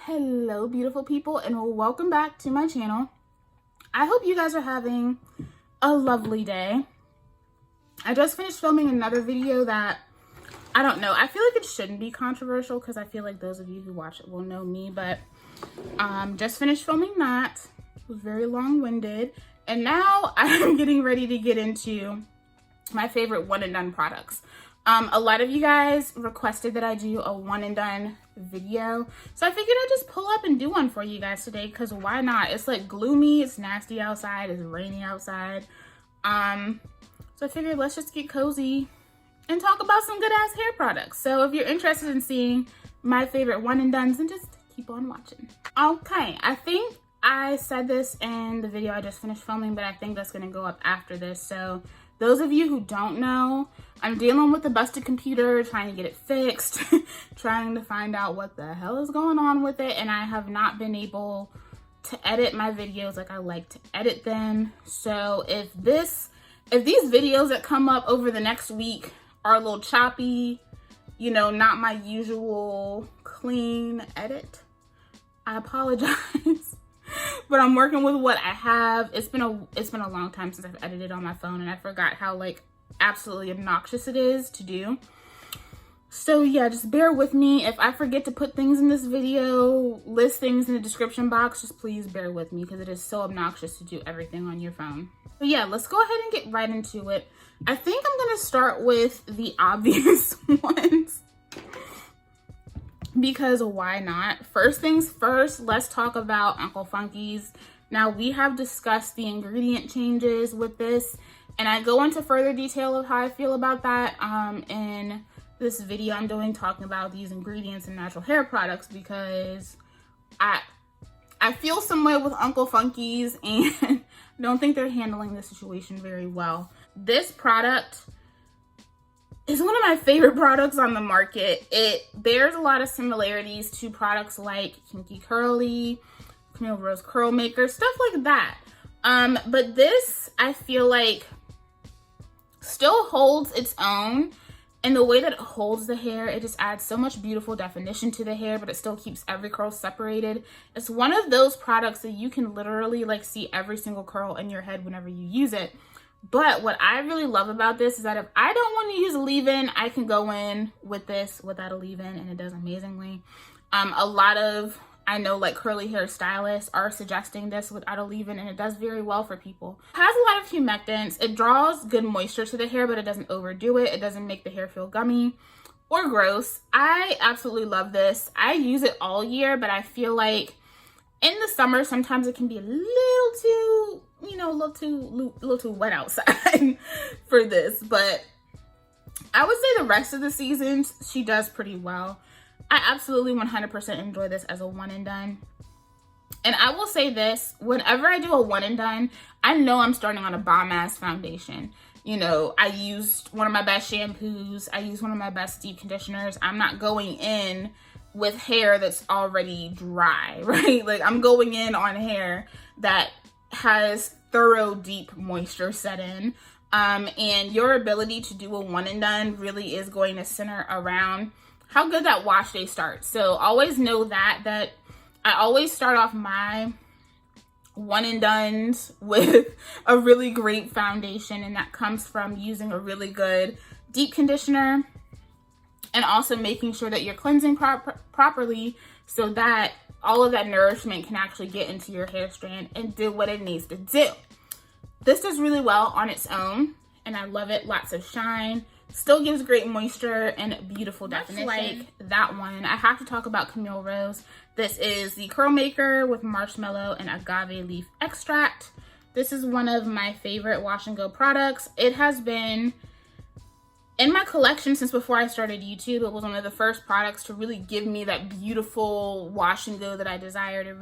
Hello beautiful people, and welcome back to my channel. I hope you guys are having a lovely day. I just finished filming another video that I don't know, I feel like it shouldn't be controversial because I feel like those of you who watch it will know me, but just finished filming that. It was very long-winded, and now I'm getting ready to get into my favorite one and done products. A lot of you guys requested that I do a one and done video, so I figured I'd just pull up and do one for you guys today, because why not? It's like gloomy, it's nasty outside, it's rainy outside, so I figured let's just get cozy and talk about some good ass hair products. So if you're interested in seeing my favorite one and dones, then just keep on watching. Okay, I think I said this in the video I just finished filming, but I think that's gonna go up after this. So those of you who don't know, I'm dealing with a busted computer, trying to get it fixed, trying to find out what the hell is going on with it, and I have not been able to edit my videos like I like to edit them. So if these videos that come up over the next week are a little choppy, you know, not my usual clean edit, I apologize. But I'm working with what I have. It's been a long time since I've edited on my phone, and I forgot how like absolutely obnoxious it is to do. So yeah, just bear with me. If I forget to put things in this video, list things in the description box, just please bear with me because it is so obnoxious to do everything on your phone. But yeah, let's go ahead and get right into it. I think I'm gonna start with the obvious ones, because why not? First things first, let's talk about Uncle Funky's. Now, we have discussed the ingredient changes with this, and I go into further detail of how I feel about that in this video I'm doing, talking about these ingredients in natural hair products, because I feel some way with Uncle Funky's, and I don't think they're handling the situation very well. This product is one of my favorite products on the market. It bears a lot of similarities to products like Kinky Curly, Camille Rose Curl Maker, stuff like that. But this, I feel like, still holds its own. And the way that it holds the hair, it just adds so much beautiful definition to the hair, but it still keeps every curl separated. It's one of those products that you can literally like see every single curl in your head whenever you use it. But what I really love about this is that if I don't want to use a leave-in, I can go in with this without a leave-in, and it does amazingly. A lot of, I know, like curly hair stylists are suggesting this without a leave-in, and it does very well for people. It has a lot of humectants. It draws good moisture to the hair, but it doesn't overdo it. It doesn't make the hair feel gummy or gross. I absolutely love this. I use it all year, but I feel like in the summer, sometimes it can be a little too, you know, a little too wet outside for this. But I would say the rest of the seasons, she does pretty well. I absolutely 100% enjoy this as a one and done. And I will say this, whenever I do a one and done, I know I'm starting on a bomb ass foundation. You know, I used one of my best shampoos. I used one of my best deep conditioners. I'm not going in with hair that's already dry, right? Like, I'm going in on hair that has thorough deep moisture set in, and your ability to do a one and done really is going to center around how good that wash day starts. So always know that I always start off my one and dones with a really great foundation, and that comes from using a really good deep conditioner and also making sure that you're cleansing properly so that all of that nourishment can actually get into your hair strand and do what it needs to do. This does really well on its own, and I love it. Lots of shine, still gives great moisture and beautiful definition. Like that one, I have to talk about Camille Rose. This is the Curl Maker with marshmallow and agave leaf extract. This is one of my favorite wash and go products. It has been in my collection since before I started YouTube. It was one of the first products to really give me that beautiful wash and go that I desired. It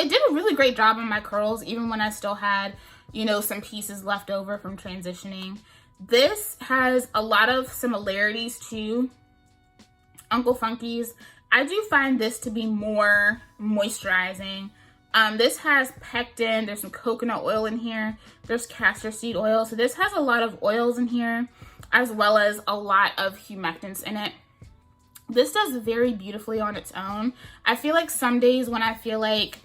did a really great job on my curls, even when I still had, you know, some pieces left over from transitioning. This has a lot of similarities to Uncle Funky's. I do find this to be more moisturizing. This has pectin, there's some coconut oil in here, there's castor seed oil. So this has a lot of oils in here, as well as a lot of humectants in it. This does very beautifully on its own. I feel like some days when I feel like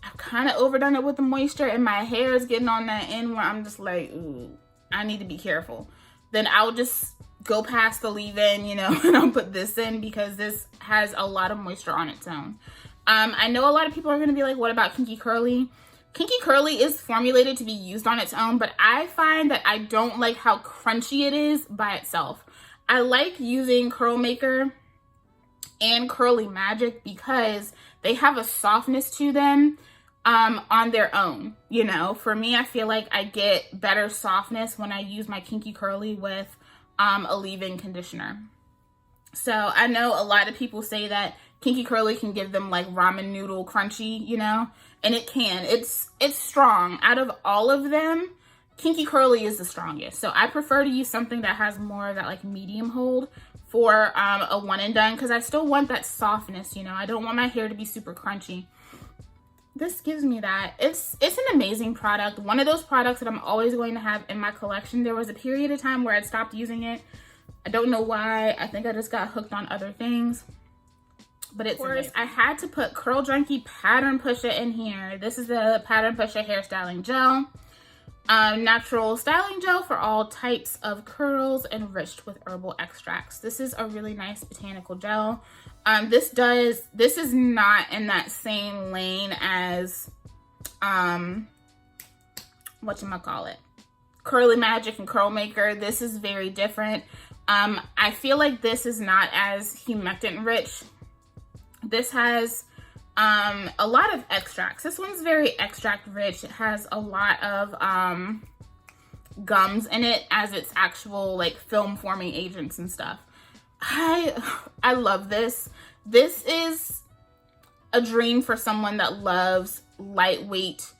I've kind of overdone it with the moisture and my hair is getting on that end where I'm just like, ooh, I need to be careful, then I'll just go past the leave-in, you know, and I'll put this in because this has a lot of moisture on its own. I know a lot of people are going to be like, what about Kinky Curly? Kinky Curly is formulated to be used on its own, but I find that I don't like how crunchy it is by itself. I like using Curl Maker and Curly Magic because they have a softness to them on their own. You know, for me, I feel like I get better softness when I use my Kinky Curly with a leave-in conditioner. So I know a lot of people say that Kinky Curly can give them like ramen noodle crunchy, you know, and it can. It's strong. Out of all of them, Kinky Curly is the strongest. So I prefer to use something that has more of that like medium hold for a one and done, because I still want that softness, you know. I don't want my hair to be super crunchy. This gives me that. It's an amazing product. One of those products that I'm always going to have in my collection. There was a period of time where I'd stopped using it. I don't know why. I think I just got hooked on other things. But it's amazing. I had to put Curl Junkie Pattern Pusher in here. This is the Pattern Pusher Hairstyling Gel. Natural styling gel for all types of curls, enriched with herbal extracts. This is a really nice botanical gel. This is not in that same lane as whatchamacallit, Curly Magic and Curl Maker. This is very different. I feel like this is not as humectant rich. This has a lot of extracts. This one's very extract rich. It has a lot of gums in it as its actual like film forming agents and stuff. I love this. This is a dream for someone that loves lightweight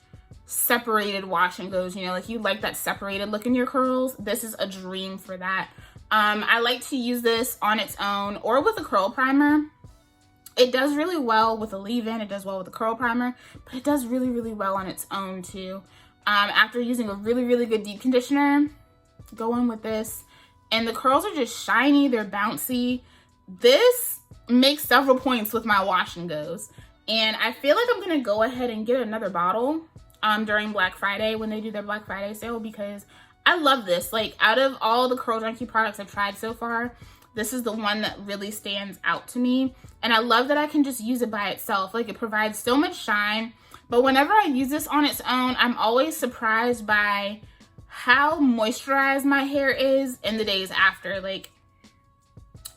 separated wash and goes, you know, like you like that separated look in your curls. This is a dream for that. I like to use this on its own or with a curl primer. It does really well with a leave-in. It does well with a curl primer, but it does really, really well on its own too. After using a really, really good deep conditioner, go in with this. And the curls are just shiny. They're bouncy. This makes several points with my wash and goes. And I feel like I'm going to go ahead and get another bottle during Black Friday when they do their Black Friday sale, because I love this. Like, out of all the Curl Junkie products I've tried so far, this is the one that really stands out to me. And I love that I can just use it by itself. Like, it provides so much shine. But whenever I use this on its own, I'm always surprised by how moisturized my hair is in the days after. Like,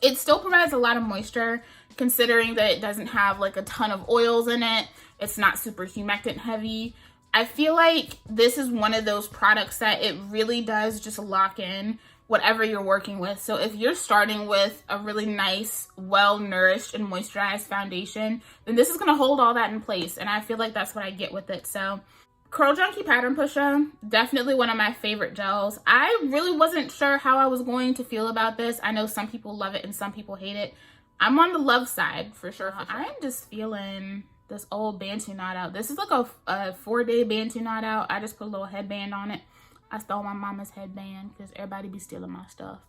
it still provides a lot of moisture, considering that it doesn't have like a ton of oils in it. It's not super humectant heavy. I feel like this is one of those products that it really does just lock in whatever you're working with. So if you're starting with a really nice, well-nourished and moisturized foundation, then this is going to hold all that in place. And I feel like that's what I get with it. So Curl Junkie Pattern Pusher, definitely one of my favorite gels. I really wasn't sure how I was going to feel about this. I know some people love it and some people hate it. I'm on the love side for sure. I'm just feeling this old Bantu knot out. This is like a 4-day Bantu knot out. I just put a little headband on it. I stole my mama's headband because everybody be stealing my stuff.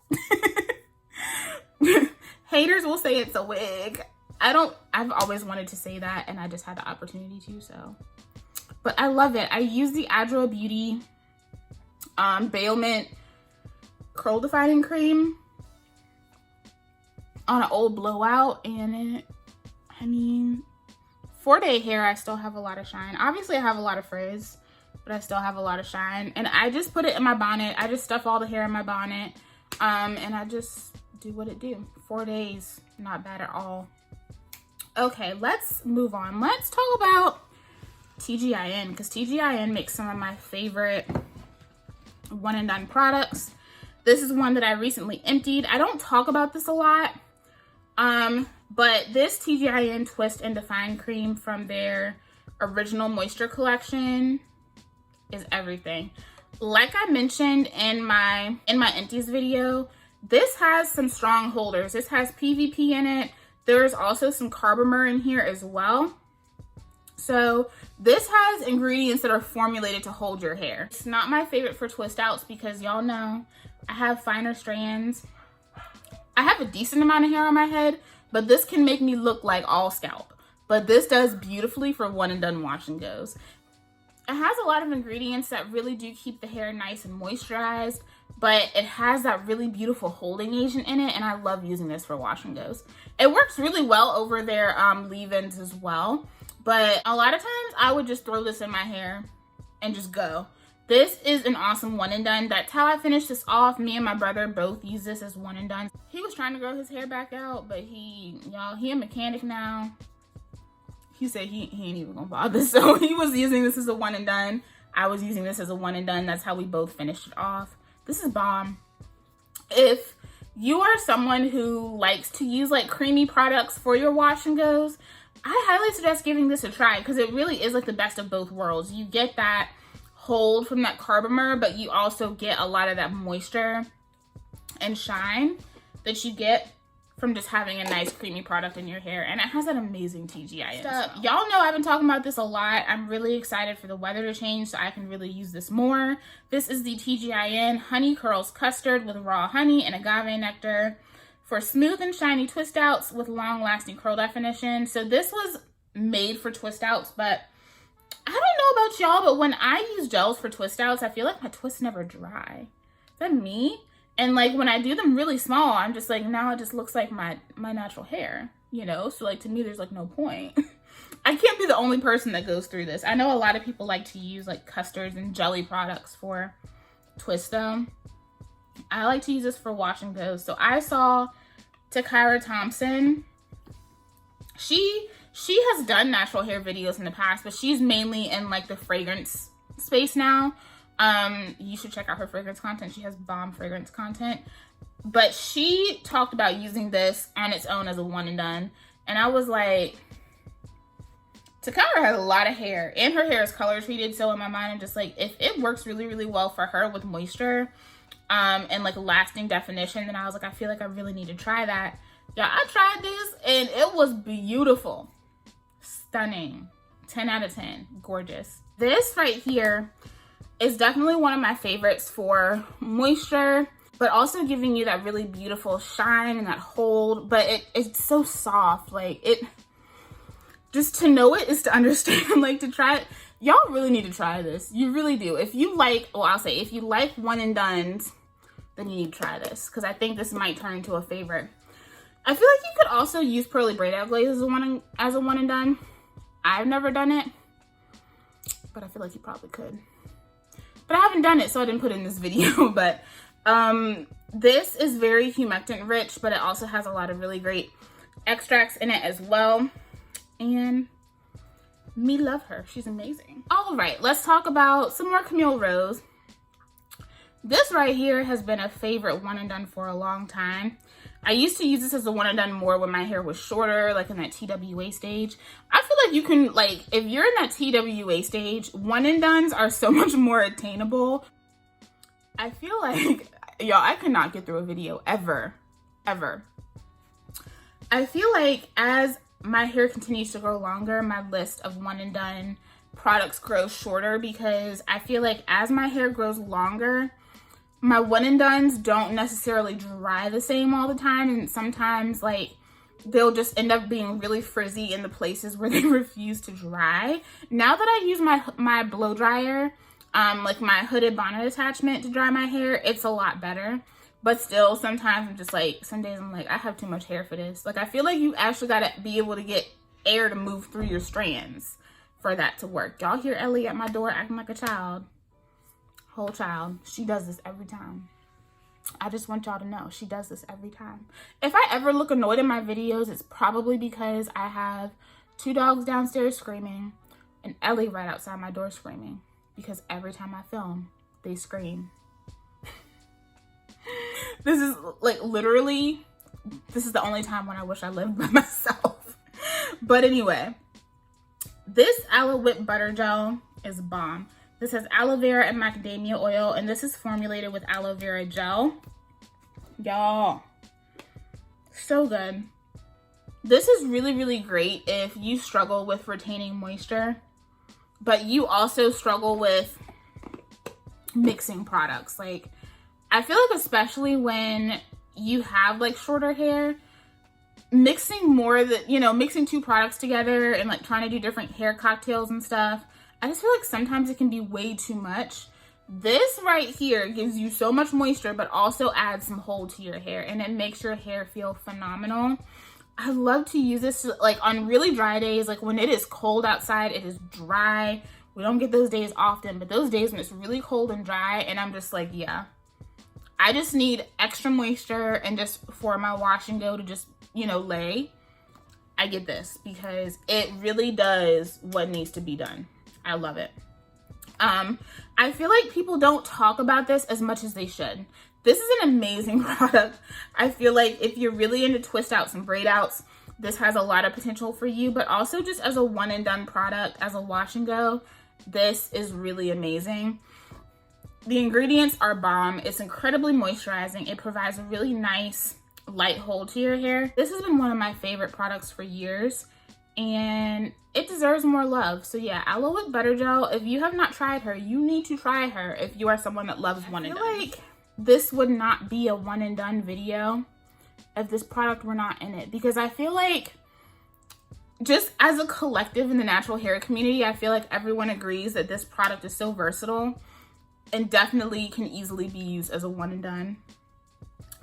Haters will say it's a wig. I've always wanted to say that, and I just had the opportunity to, so. But I love it. I use the Adro Beauty Bailment Curl Defining Cream on an old blowout, and I mean, 4-day hair, I still have a lot of shine. Obviously, I have a lot of frizz, but I still have a lot of shine. And I just put it in my bonnet. I just stuff all the hair in my bonnet. And I just do what it do. 4 days, not bad at all. Okay, let's move on. Let's talk about Tgin, because Tgin makes some of my favorite one and done products. This is one that I recently emptied. I don't talk about this a lot. But this Tgin Twist and Define Cream from their original moisture collection is everything. Like I mentioned in my empties video, this has some strong holders. This has PVP in it. There's also some carbomer in here as well. So this has ingredients that are formulated to hold your hair. It's not my favorite for twist outs because y'all know I have finer strands. I have a decent amount of hair on my head, but this can make me look like all scalp. But this does beautifully for one and done wash and goes. It has a lot of ingredients that really do keep the hair nice and moisturized, but it has that really beautiful holding agent in it, and I love using this for wash and goes. It works really well over their leave-ins as well, but a lot of times I would just throw this in my hair and just go. This is an awesome one and done. That's how I finished this off. Me and my brother both use this as one and done. He was trying to grow his hair back out, but he a mechanic now. He said he ain't even gonna bother. So he was using this as a one and done. I was using this as a one and done. That's how we both finished it off. This is bomb. If you are someone who likes to use like creamy products for your wash and goes, I highly suggest giving this a try because it really is like the best of both worlds. You get that hold from that carbomer, but you also get a lot of that moisture and shine that you get from just having a nice creamy product in your hair, and it has that amazing TGIN. Y'all know I've been talking about this a lot. I'm really excited for the weather to change so I can really use this more. This is the Tgin Honey Curls Custard with raw honey and agave nectar for smooth and shiny twist outs with long lasting curl definition. So this was made for twist outs, but I don't know about y'all, but when I use gels for twist outs, I feel like my twists never dry. Is that me? And like when I do them really small, I'm just like, now it just looks like my natural hair, you know? So like to me, there's like no point. I can't be the only person that goes through this. I know a lot of people like to use like custards and jelly products for twist them. I like to use this for wash and goes. So I saw Takara Thompson. She has done natural hair videos in the past, but she's mainly in like the fragrance space now. You should check out her fragrance content. She has bomb fragrance content, but she talked about using this on its own as a one and done. And I was like, Takara has a lot of hair and her hair is color treated. So in my mind, I'm just like, if it works really, really well for her with moisture, and like lasting definition, then I was like, I feel like I really need to try that. Yeah, I tried this and it was beautiful. Stunning. 10 out of 10. Gorgeous. This right here is definitely one of my favorites for moisture, but also giving you that really beautiful shine and that hold. But it's so soft. Like it, just to know it is to understand, like to try it. Y'all really need to try this. You really do. If you like, well, I'll say if you like one and dones, then you need to try this because I think this might turn into a favorite. I feel like you could also use Pearly Braid Out Glaze as a one and done. I've never done it, but I feel like you probably could. But I haven't done it, so I didn't put it in this video. But this is very humectant rich, but it also has a lot of really great extracts in it as well. And me love her. She's amazing. All right, let's talk about some more Camille Rose. This right here has been a favorite one and done for a long time. I used to use this as a one and done more when my hair was shorter, like in that TWA stage. I feel like you can, like, if you're in that TWA stage, one and dones are so much more attainable. I feel like, y'all, I could not get through a video ever. I feel like as my hair continues to grow longer, my list of one and done products grows shorter because I feel like as my hair grows longer, my one and dones don't necessarily dry the same all the time, and sometimes like they'll just end up being really frizzy in the places where they refuse to dry. Now that I use my blow dryer, like my hooded bonnet attachment to dry my hair, it's a lot better. But still, sometimes I'm just like, some days I'm like, I have too much hair for this. Like I feel like you actually gotta be able to get air to move through your strands for that to work. Y'all hear Ellie at my door acting like a child. Whole child. She does this every time. I just want y'all to know she does this every time. If I ever look annoyed in my videos, it's probably because I have 2 dogs downstairs screaming and Ellie right outside my door screaming, because every time I film they scream. This is like literally, this is the only time when I wish I lived by myself. But anyway, this Aloe Whipped Butter Gel is bomb. This has aloe vera and macadamia oil, and this is formulated with aloe vera gel. Y'all, so good. This is really, really great if you struggle with retaining moisture, but you also struggle with mixing products. Like, I feel like especially when you have like shorter hair, mixing more that, you know, mixing two products together and like trying to do different hair cocktails and stuff, I just feel like sometimes it can be way too much. This right here gives you so much moisture, but also adds some hold to your hair, and it makes your hair feel phenomenal. I love to use this like on really dry days, like when it is cold outside, it is dry. We don't get those days often, but those days when it's really cold and dry, and I'm just like, yeah, I just need extra moisture, and just for my wash and go to just, you know, lay, I get this because it really does what needs to be done. I love it. I feel like people don't talk about this as much as they should. This is an amazing product. I feel like if you're really into twist outs and braid outs, this has a lot of potential for you, but also just as a one and done product, as a wash and go, this is really amazing. The ingredients are bomb. It's incredibly moisturizing. It provides a really nice light hold to your hair. This has been one of my favorite products for years, and it deserves more love. So yeah, Aloe with Butter Gel. If you have not tried her, you need to try her if you are someone that loves one and done. I feel like this would not be a one and done video if this product were not in it, because I feel like just as a collective in the natural hair community, I feel like everyone agrees that this product is so versatile and definitely can easily be used as a one and done.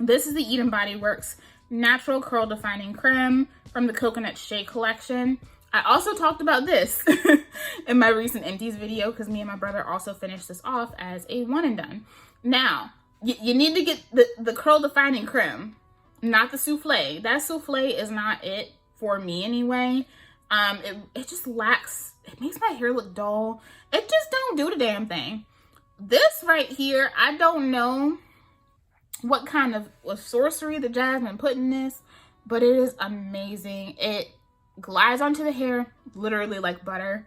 This is the Eden Bodyworks Natural Curl Defining Creme from the Coconut Shea collection. I also talked about this in my recent empties video because me and my brother also finished this off as a one and done. Now, you need to get the curl defining creme, not the souffle. That souffle is not it for me anyway. It just lacks, it makes my hair look dull. It just don't do the damn thing. This right here, I don't know what kind of sorcery the Jasmine put in this, but it is amazing. It glides onto the hair literally like butter.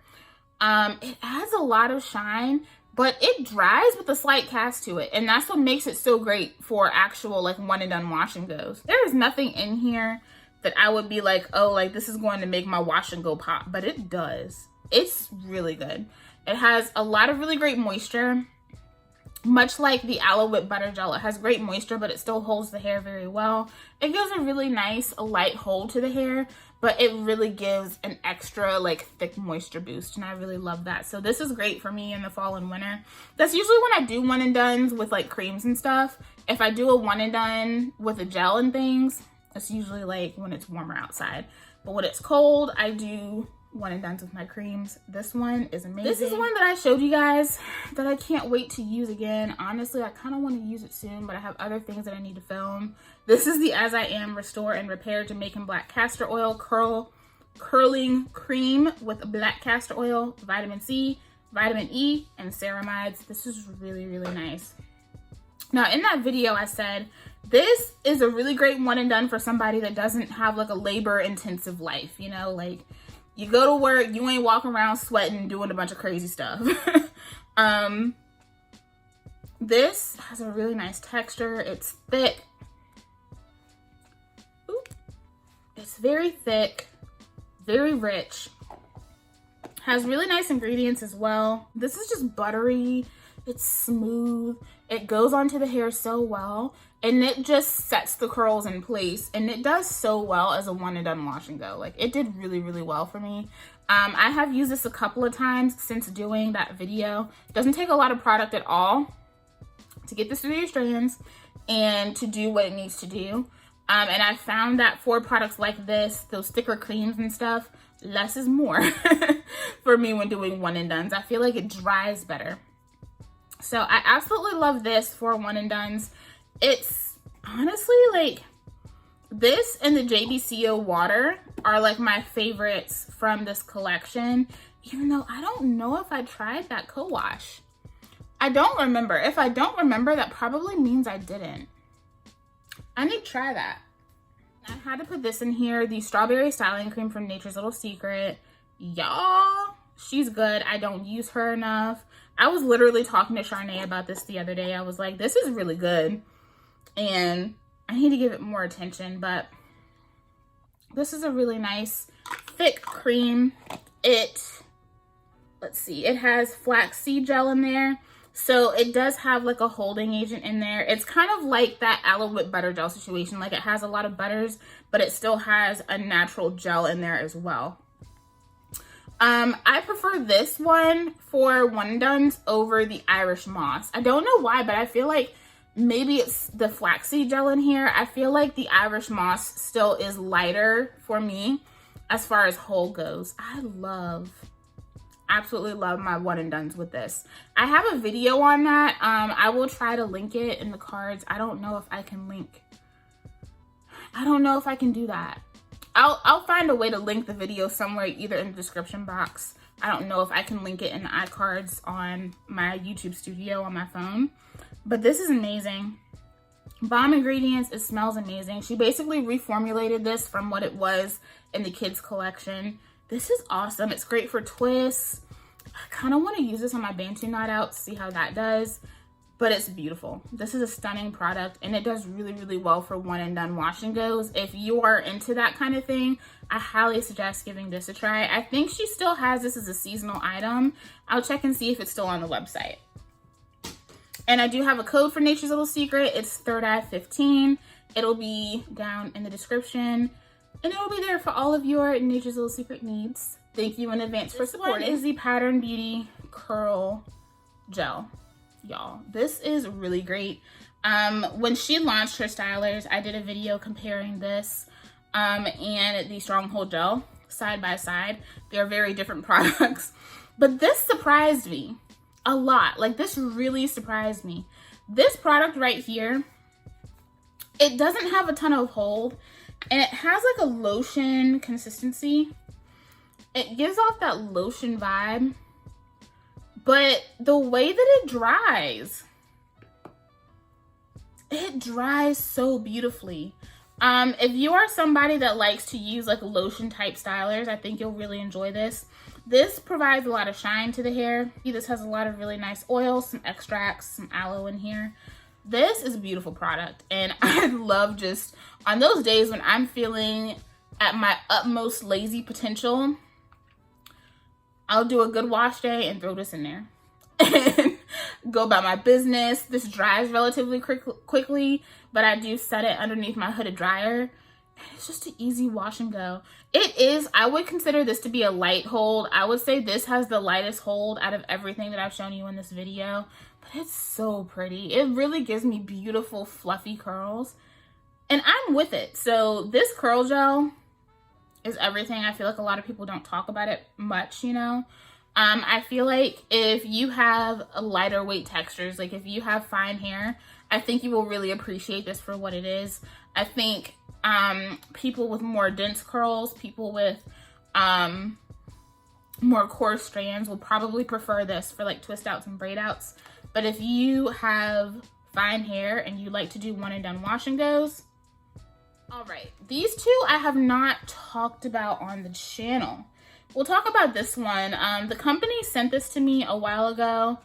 It adds a lot of shine, but it dries with a slight cast to it, and that's what makes it so great for actual like one and done wash and goes. There is nothing in here that I would be like, oh, like this is going to make my wash and go pop, but it does. It's really good. It has a lot of really great moisture. Much like the Aloe with Butter Gel, it has great moisture, but it still holds the hair very well. It gives a really nice light hold to the hair, but it really gives an extra like thick moisture boost, and I really love that. So this is great for me in the fall and winter. That's usually when I do one and dones with like creams and stuff. If I do a one and done with a gel and things, it's usually like when it's warmer outside. But when it's cold, I do one and dones with my creams. This one is amazing. This is the one that I showed you guys that I can't wait to use again. Honestly, I kind of want to use it soon, but I have other things that I need to film. This is the As I Am Restore and Repair Jamaican Black Castor Oil Curling Cream with black castor oil, vitamin C, vitamin E, and ceramides. This is really, really nice. Now, in that video, I said this is a really great one and done for somebody that doesn't have like a labor intensive life, you know, like you go to work, you ain't walking around sweating, doing a bunch of crazy stuff. This has a really nice texture. It's thick. Ooh. It's very thick, very rich. Has really nice ingredients as well. This is just buttery. It's smooth. It goes onto the hair so well, and it just sets the curls in place, and it does so well as a one and done wash and go. Like it did really, really well for me. I have used this a couple of times since doing that video. It doesn't take a lot of product at all to get this through your strands and to do what it needs to do. And I found that for products like this, those thicker creams and stuff, less is more for me when doing one and dones. I feel like it dries better. So I absolutely love this for one and dones. It's honestly like this and the JBCO water are like my favorites from this collection, even though I don't know if I tried that co-wash. I don't remember. If I don't remember, that probably means I didn't. I need to try that. I had to put this in here, the Strawberry Styling Cream from Nature's Little Secret. Y'all, she's good. I don't use her enough. I was literally talking to Charnay about this the other day. I was like, this is really good, and I need to give it more attention, but this is a really nice, thick cream. Let's see, it has flaxseed gel in there, So it does have like a holding agent in there. It's kind of like that aloe with butter gel situation. Like it has a lot of butters, but it still has a natural gel in there as well. I prefer this one for one and dones over the Irish Moss. I don't know why, but I feel like maybe it's the flaxseed gel in here. I feel like the Irish Moss still is lighter for me as far as hold goes. I absolutely love my one and dones with this. I have a video on that. I will try to link it in the cards. I don't know if I can do that. I'll find a way to link the video somewhere, either in the description box. I don't know if I can link it in the iCards on my YouTube studio on my phone. But this is amazing. Bomb ingredients. It smells amazing. She basically reformulated this from what it was in the kids collection. This is awesome. It's great for twists. I kind of want to use this on my Bantu knot out, see how that does. But it's beautiful. This is a stunning product, and it does really, really well for one and done wash and goes. If you are into that kind of thing, I highly suggest giving this a try. I think she still has this as a seasonal item. I'll check and see if it's still on the website. And I do have a code for Nature's Little Secret. It's Third Eye 15. It'll be down in the description, and it'll be there for all of your Nature's Little Secret needs. Thank you in advance for supporting. This one is the Pattern Beauty Curl Gel. Y'all, this is really great. When she launched her stylers, I did a video comparing this and the Stronghold Gel side by side. They're very different products, but this surprised me a lot. Like, this really surprised me. This product right here, it doesn't have a ton of hold, and it has like a lotion consistency. It gives off that lotion vibe. But the way that it dries so beautifully. If you are somebody that likes to use like lotion type stylers, I think you'll really enjoy this. This provides a lot of shine to the hair. This has a lot of really nice oils, some extracts, some aloe in here. This is a beautiful product, and I love just on those days when I'm feeling at my utmost lazy potential, I'll do a good wash day and throw this in there and go about my business. This dries relatively quickly, but I do set it underneath my hooded dryer. It's just an easy wash and go. It is, I would consider this to be a light hold. I would say this has the lightest hold out of everything that I've shown you in this video, but it's so pretty. It really gives me beautiful fluffy curls, and I'm with it. So this curl gel is everything. I feel like a lot of people don't talk about it much, you know. I feel like if you have a lighter weight textures, like if you have fine hair, I think you will really appreciate this for what it is. I think people with more dense curls, people with more coarse strands will probably prefer this for like twist outs and braid outs. But if you have fine hair and you like to do one and done wash and goes, all right, these two I have not talked about on the channel. We'll talk about this one. The company sent this to me a while ago,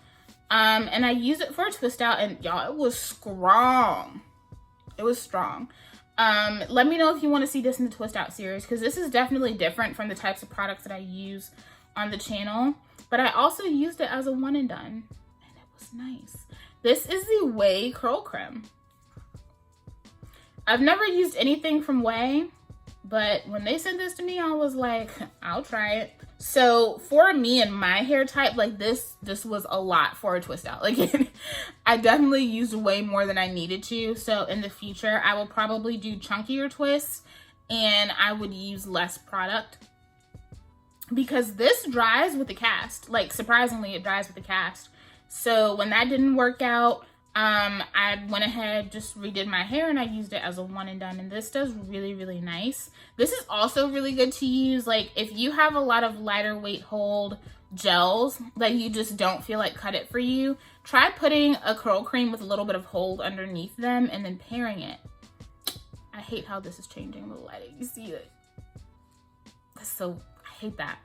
and I used it for a twist out, and y'all, it was strong. It was strong. Let me know if you want to see this in the twist out series, because this is definitely different from the types of products that I use on the channel, but I also used it as a one and done, and it was nice. This is the Ouai Curl Creme. I've never used anything from Ouai, but when they sent this to me, I was like, I'll try it. So for me and my hair type, like this was a lot for a twist out. Like I definitely used way more than I needed to. So in the future, I will probably do chunkier twists, and I would use less product, because this dries with the cast. Like, surprisingly, it dries with the cast. So when that didn't work out, I went ahead, just redid my hair, and I used it as a one and done, and this does really, really nice. This is also really good to use, like, if you have a lot of lighter weight hold gels that you just don't feel like cut it for you, try putting a curl cream with a little bit of hold underneath them and then pairing it. I hate how this is changing the lighting. You see it? So, I hate that.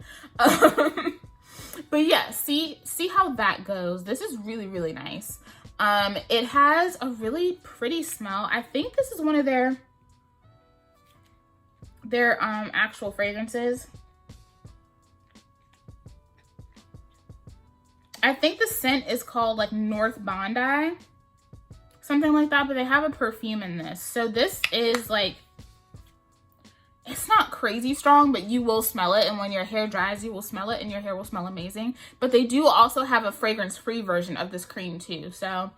But yeah, see how that goes. This is really, really nice. It has a really pretty smell. I think this is one of their actual fragrances. I think the scent is called like North Bondi, something like that, but they have a perfume in this. So this is like, it's not crazy strong, but you will smell it. And when your hair dries, you will smell it and your hair will smell amazing. But they do also have a fragrance-free version of this cream too. So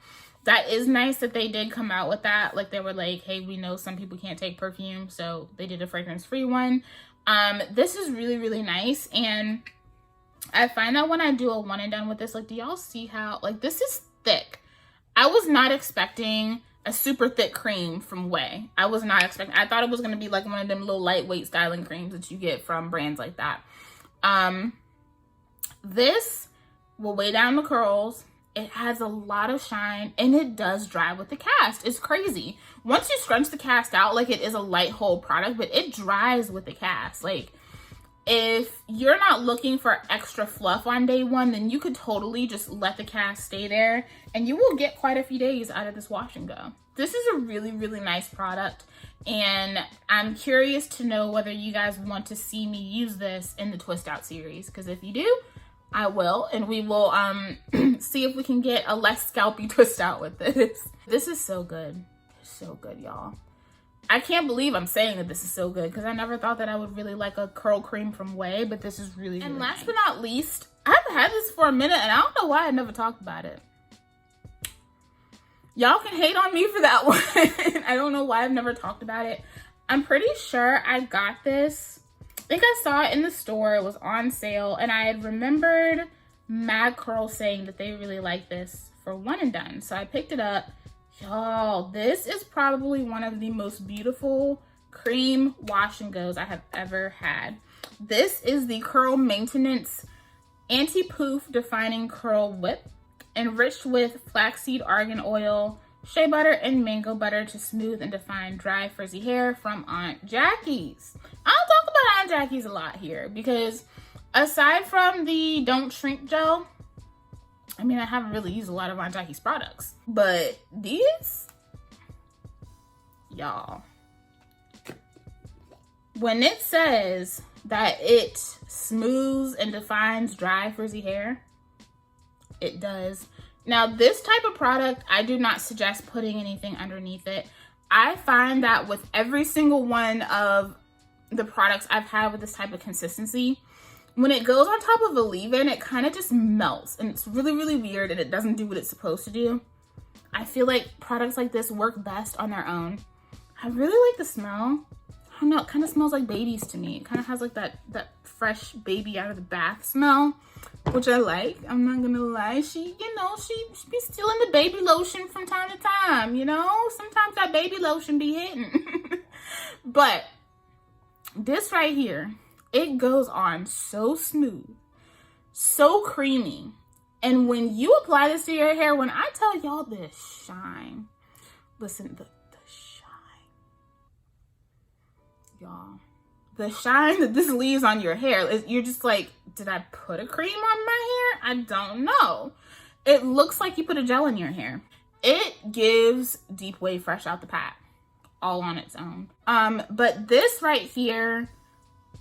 that is nice that they did come out with that. Like they were like, hey, we know some people can't take perfume, so they did a fragrance-free one. This is really, really nice. And I find that when I do a one and done with this, like, do y'all see how, like, this is thick. I was not expecting a super thick cream from Ouai. I was not expecting, I thought it was going to be like one of them little lightweight styling creams that you get from brands like that. This will weigh down the curls. It has a lot of shine and it does dry with the cast. It's crazy. Once you scrunch the cast out, like, it is a light hold product, but it dries with the cast. Like, if you're not looking for extra fluff on day one, then you could totally just let the cast stay there and you will get quite a few days out of this wash and go. This is a really, really nice product, and I'm curious to know whether you guys want to see me use this in the Twist Out series, because if you do, I will, and we will see if we can get a less scalpy twist out with this. This is so good. So good, y'all. I can't believe I'm saying that this is so good, because I never thought that I would really like a curl cream from Ouai, but this is really, really And last but not least, I've had this for a minute and I don't know why I never talked about it. Y'all can hate on me for that one. I don't know why I've never talked about it. I'm pretty sure I got this. I think I saw it in the store. It was on sale, and I had remembered Mad Curl saying that they really like this for one and done. So I picked it up. Y'all, this is probably one of the most beautiful cream wash and goes I have ever had. This is the Curl Maintenance Anti-Poof Defining Curl Whip, enriched with flaxseed argan oil, shea butter, and mango butter to smooth and define dry, frizzy hair from Aunt Jackie's. I don't talk about Aunt Jackie's a lot here because aside from the Don't Shrink gel, I mean, I haven't really used a lot of Aunt Jackie's products, but these, y'all, when it says that it smooths and defines dry, frizzy hair, it does. Now, this type of product, I do not suggest putting anything underneath it. I find that with every single one of the products I've had with this type of consistency, when it goes on top of a leave-in, it kind of just melts, and it's really, really weird, and it doesn't do what it's supposed to do. I feel like products like this work best on their own. I really like the smell. I don't know, it kind of smells like babies to me. It kind of has like that fresh baby out of the bath smell, which I like. I'm not gonna lie. She be stealing the baby lotion from time to time, you know? Sometimes that baby lotion be hitting. But this right here, it goes on so smooth, so creamy. And when you apply this to your hair, when I tell y'all the shine, listen, the shine, y'all, the shine that this leaves on your hair, you're just like, did I put a cream on my hair? I don't know. It looks like you put a gel in your hair. It gives Deep Wave fresh out the pack, all on its own. But this right here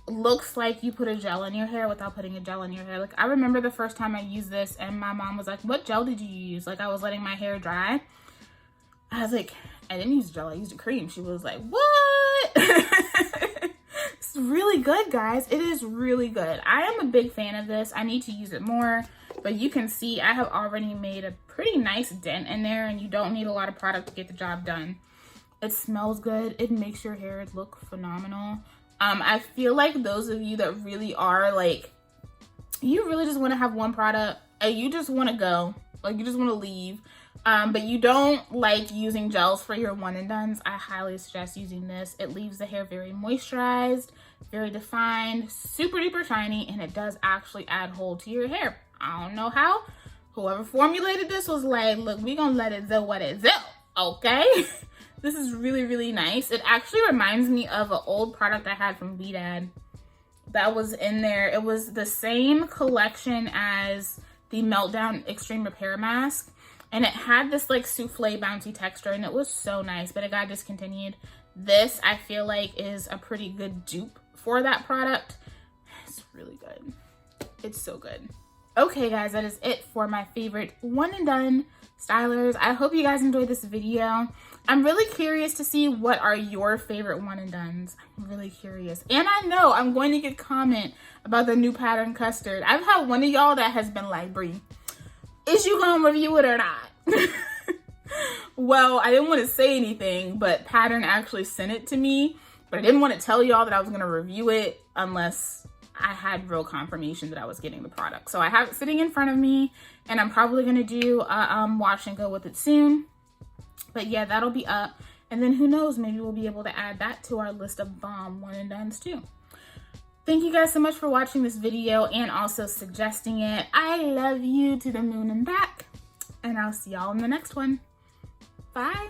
looks like you put a gel in your hair without putting a gel in your hair. Like, I remember the first time I used this and my mom was like, what gel did you use? Like, I was letting my hair dry. I was like, I didn't use gel, I used a cream. She was like, what? It's really good, guys. It is really good. I am a big fan of this. I need to use it more, but you can see I have already made a pretty nice dent in there, and you don't need a lot of product to get the job done. It smells good. It makes your hair look phenomenal. I feel like those of you that really are like, you really just want to have one product and you just want to go, like you just want to leave, but you don't like using gels for your one and dones, I highly suggest using this. It leaves the hair very moisturized, very defined, super duper shiny, and it does actually add hold to your hair. I don't know how. Whoever formulated this was like, look, we gonna let it do what it do, okay? This is really, really nice. It actually reminds me of an old product I had from VDAD that was in there. It was the same collection as the Meltdown Extreme Repair Mask, and it had this like souffle bouncy texture, and it was so nice, but it got discontinued. This, I feel like, is a pretty good dupe for that product. It's really good. It's so good. Okay guys, that is it for my favorite one and done stylers. I hope you guys enjoyed this video. I'm really curious to see what are your favorite one and dones. I'm really curious. And I know I'm going to get comment about the new pattern Custard. I've had one of y'all that has been like, Brie, is you gonna review it or not? Well, I didn't want to say anything, but Pattern actually sent it to me. But I didn't want to tell y'all that I was going to review it unless I had real confirmation that I was getting the product. So I have it sitting in front of me, and I'm probably going to do a wash and go with it soon. But yeah, that'll be up. And then who knows, maybe we'll be able to add that to our list of bomb one and dones too. Thank you guys so much for watching this video and also suggesting it. I love you to the moon and back. And I'll see y'all in the next one. Bye.